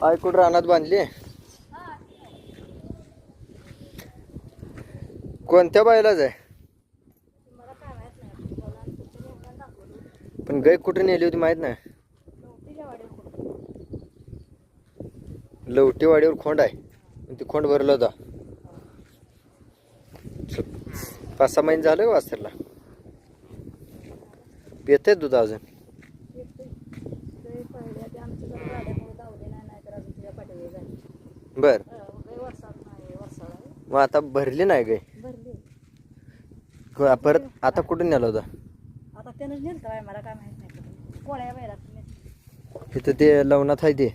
I कुठं रानात बांधली कोणत्या बायलाच आहे पण गाय कुठे नेली होती माहित नाही लवटी वाडीवर खोंड आहे ती खोंड भरला होता 5-6 महिने झालं वासरला येते दूध अजून बर मग आता भरली नाही गाय परत आता कुठून नेला होता आता त्यानंच नेलं काय मला काय माहित नाही कोळ्या बैलात इथं ते लवणात आहे ते